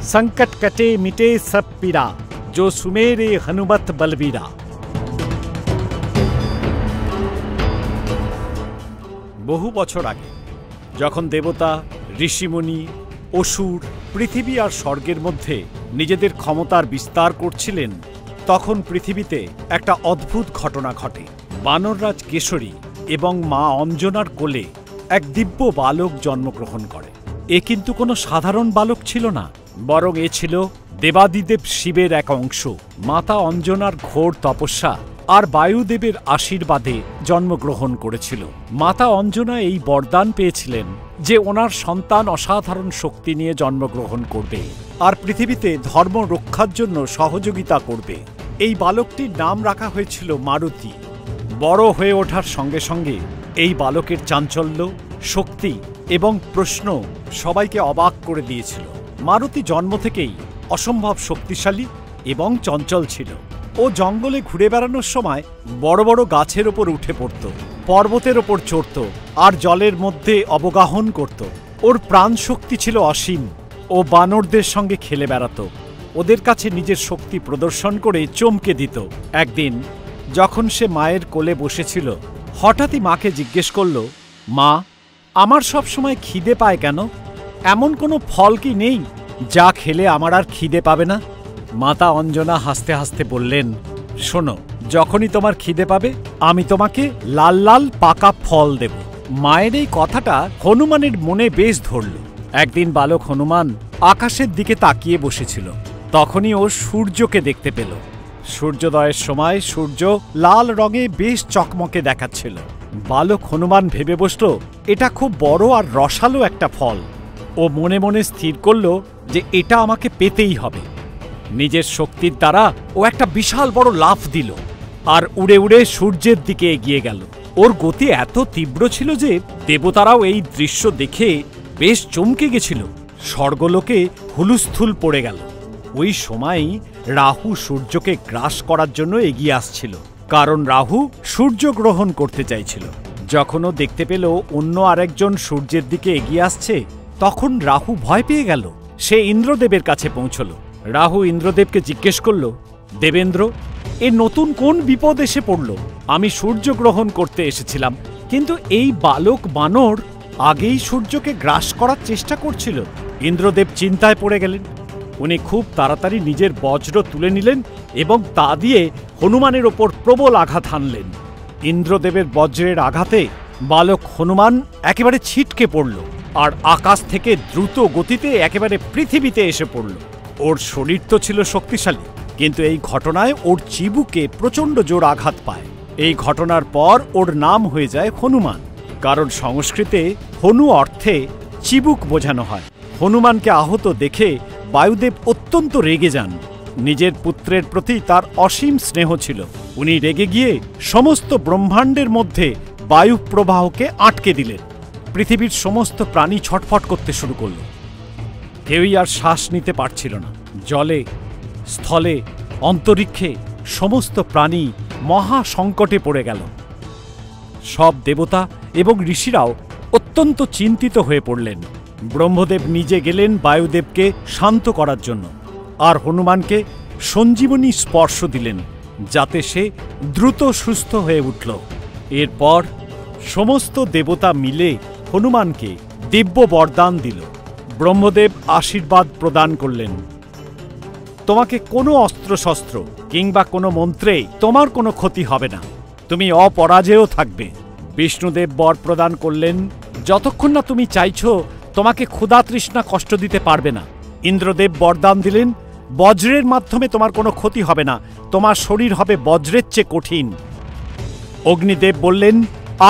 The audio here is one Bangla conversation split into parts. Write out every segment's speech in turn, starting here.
संकट कटे मिटे सब पीड़ा, जो सुमेरे हनुमत बलबीरा। বহু বছর আগে যখন দেবতা, ঋষিমুনি, অসুর পৃথিবী আর স্বর্গের মধ্যে নিজেদের ক্ষমতার বিস্তার করছিলেন, তখন পৃথিবীতে একটা অদ্ভুত ঘটনা ঘটে। বানররাজ কেশরী এবং মা অঞ্জনার কোলে এক দিব্য বালক জন্মগ্রহণ করে। এ কিন্তু কোনো সাধারণ বালক ছিল না, বরং এ ছিল দেবাদিদেব শিবের এক অংশ। মাতা অঞ্জনার ঘোর তপস্যা আর বায়ুদেবের আশীর্বাদে জন্মগ্রহণ করেছিল। মাতা অঞ্জনা এই বরদান পেয়েছিলেন যে ওনার সন্তান অসাধারণ শক্তি নিয়ে জন্মগ্রহণ করবে আর পৃথিবীতে ধর্ম রক্ষার জন্য সহযোগিতা করবে। এই বালকটির নাম রাখা হয়েছিল মারুতি। বড় হয়ে ওঠার সঙ্গে সঙ্গে এই বালকের চাঞ্চল্য, শক্তি এবং প্রশ্ন সবাইকে অবাক করে দিয়েছিল। মারুতি জন্ম থেকেই অসম্ভব শক্তিশালী এবং চঞ্চল ছিল। ও জঙ্গলে ঘুরে বেড়ানোর সময় বড় বড় গাছের ওপর উঠে পড়ত, পর্বতের ওপর চড়ত আর জলের মধ্যে অবগাহন করত। ওর প্রাণ শক্তি ছিল অসীম। ও বানরদের সঙ্গে খেলে বেড়াত, ওদের কাছে নিজের শক্তি প্রদর্শন করে চমকে দিত। একদিন যখন সে মায়ের কোলে বসেছিল, হঠাৎই মাকে জিজ্ঞেস করল, মা, আমার সব সময় খিদে পায় কেন? এমন কোনো ফল কি নেই যা খেলে আমার আর খিদে পাবে না? মাতা অঞ্জনা হাসতে হাসতে বললেন, শোনো, যখনই তোমার খিদে পাবে আমি তোমাকে লাল লাল পাকা ফল দেব। মায়ের এই কথাটা হনুমানের মনে বেশ ধরল। একদিন বালক হনুমান আকাশের দিকে তাকিয়ে বসেছিল। তখনই ও সূর্যকে দেখতে পেল। সূর্যোদয়ের সময় সূর্য লাল রঙে বেশ চকমকে দেখাচ্ছিল। বালক হনুমান ভেবে বসল, এটা খুব বড় আর রসালো একটা ফল। ও মনে মনে স্থির করল যে এটা আমাকে পেতেই হবে। নিজের শক্তির দ্বারা ও একটা বিশাল বড় লাফ দিল আর উড়ে উড়ে সূর্যের দিকে এগিয়ে গেল। ওর গতি এত তীব্র ছিল যে দেবতারাও এই দৃশ্য দেখে বেশ চমকে গেছিল। স্বর্গলোকে হুলুস্থুল পড়ে গেল। ওই সময়ই রাহু সূর্যকে গ্রাস করার জন্য এগিয়ে আসছিল, কারণ রাহু সূর্যগ্রহণ করতে চাইছিল। যখন ও দেখতে পেল অন্য আরেকজন সূর্যের দিকে এগিয়ে আসছে, তখন রাহু ভয় পেয়ে গেল। সে ইন্দ্রদেবের কাছে পৌঁছল। রাহু ইন্দ্রদেবকে জিজ্ঞেস করল, দেবেন্দ্র, এ নতুন কোন বিপদ এসে পড়ল? আমি সূর্যগ্রহণ করতে এসেছিলাম, কিন্তু এই বালক বানর আগেই সূর্যকে গ্রাস করার চেষ্টা করছিল। ইন্দ্রদেব চিন্তায় পড়ে গেলেন। উনি খুব তাড়াতাড়ি নিজের বজ্র তুলে নিলেন এবং তা দিয়ে হনুমানের ওপর প্রবল আঘাত হানলেন। ইন্দ্রদেবের বজ্রের আঘাতে বালক হনুমান একেবারে ছিটকে পড়ল আর আকাশ থেকে দ্রুত গতিতে একেবারে পৃথিবীতে এসে পড়ল। ওর শরীর তো ছিল শক্তিশালী, কিন্তু এই ঘটনায় ওর চিবুকে প্রচণ্ড জোর আঘাত পায়। এই ঘটনার পর ওর নাম হয়ে যায় হনুমান, কারণ সংস্কৃতে হনু অর্থে চিবুক বোঝানো হয়। হনুমানকে আহত দেখে বায়ুদেব অত্যন্ত রেগে যান। নিজের পুত্রের প্রতি তার অসীম স্নেহ ছিল। উনি রেগে গিয়ে সমস্ত ব্রহ্মাণ্ডের মধ্যে বায়ু প্রবাহকে আটকে দিলেন। পৃথিবীর সমস্ত প্রাণী ছটফট করতে শুরু করল। কেউই আর শ্বাস নিতে পারছিল না। জলে, স্থলে, অন্তরিক্ষে সমস্ত প্রাণী মহা সংকটে পড়ে গেল। সব দেবতা এবং ঋষিরাও অত্যন্ত চিন্তিত হয়ে পড়লেন। ব্রহ্মদেব নিজে গেলেন বায়ুদেবকে শান্ত করার জন্য আর হনুমানকে সঞ্জীবনী স্পর্শ দিলেন, যাতে সে দ্রুত সুস্থ হয়ে উঠল। এরপর সমস্ত দেবতা মিলে হনুমানকে দিব্য বরদান দিল। ব্রহ্মদেব আশীর্বাদ প্রদান করলেন, তোমাকে কোনো অস্ত্রশস্ত্র কিংবা কোনো মন্ত্রে তোমার কোনো ক্ষতি হবে না, তুমি অপরাজেয় থাকবে। বিষ্ণুদেব বর প্রদান করলেন, যতক্ষণ না তুমি চাইছো তোমাকে ক্ষুধা তৃষ্ণা কষ্ট দিতে পারবে না। ইন্দ্রদেব বরদান দিলেন, বজ্রের মাধ্যমে তোমার কোনো ক্ষতি হবে না, তোমার শরীর হবে বজ্রের চেয়ে কঠিন। অগ্নিদেব বললেন,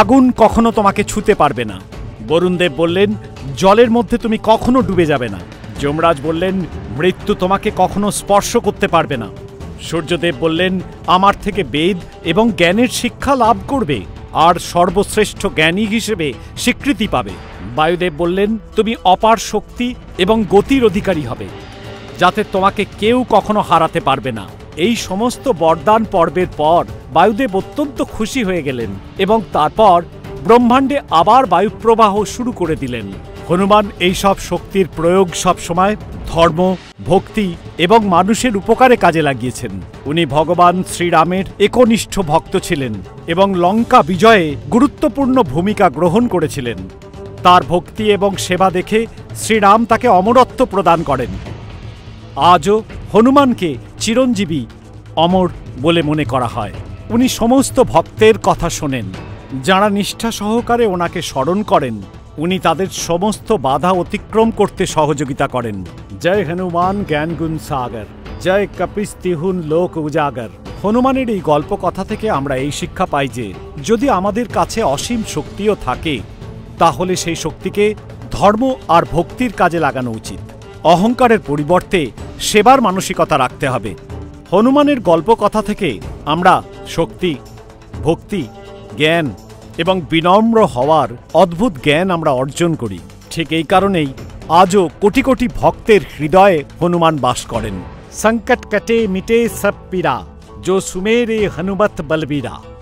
আগুন কখনো তোমাকে ছুঁতে পারবে না। বরুণদেব বললেন, জলের মধ্যে তুমি কখনো ডুবে যাবে না। যমরাজ বললেন, মৃত্যু তোমাকে কখনো স্পর্শ করতে পারবে না। সূর্যদেব বললেন, আমার থেকে বেদ এবং জ্ঞানের শিক্ষা লাভ করবে আর সর্বশ্রেষ্ঠ জ্ঞানী হিসেবে স্বীকৃতি পাবে। বায়ুদেব বললেন, তুমি অপার শক্তি এবং গতির অধিকারী হবে, যাতে তোমাকে কেউ কখনো হারাতে পারবে না। এই সমস্ত বরদান পর্বের পর বায়ুদেব অত্যন্ত খুশি হয়ে গেলেন এবং তারপর ব্রহ্মাণ্ডে আবার বায়ুপ্রবাহ শুরু করে দিলেন। হনুমান এই সব শক্তির প্রয়োগ সবসময় ধর্ম, ভক্তি এবং মানুষের উপকারে কাজে লাগিয়েছেন। উনি ভগবান শ্রীরামের একনিষ্ঠ ভক্ত ছিলেন এবং লঙ্কা বিজয়ে গুরুত্বপূর্ণ ভূমিকা গ্রহণ করেছিলেন। তার ভক্তি এবং সেবা দেখে শ্রীরাম তাকে অমরত্ব প্রদান করেন। আজও হনুমানকে চিরঞ্জীবী, অমর বলে মনে করা হয়। উনি সমস্ত ভক্তের কথা শোনেন। যাঁরা নিষ্ঠা সহকারে ওনাকে স্মরণ করেন, উনি তাদের সমস্ত বাধা অতিক্রম করতে সহযোগিতা করেন। জয় হনুমান জ্ঞান গুণ সাগর, জয় কপিস তিহুন লোক উজাগর। হনুমানের এই গল্প কথা থেকে আমরা এই শিক্ষা পাই যে যদি আমাদের কাছে অসীম শক্তিও থাকে, তাহলে সেই শক্তিকে ধর্ম আর ভক্তির কাজে লাগানো উচিত। অহংকারের পরিবর্তে সেবার মানসিকতা রাখতে হবে। হনুমানের গল্প কথা থেকে আমরা শক্তি, ভক্তি, জ্ঞান এবং বিনম্র হওয়ার অদ্ভুত জ্ঞান আমরা অর্জন করি। ঠিক এই কারণেই আজও কোটি কোটি ভক্তের হৃদয়ে হনুমান বাস করেন। সংকট কটে মিটে সব পীড়া, जो सुमेरे हनुमत बलबीरा।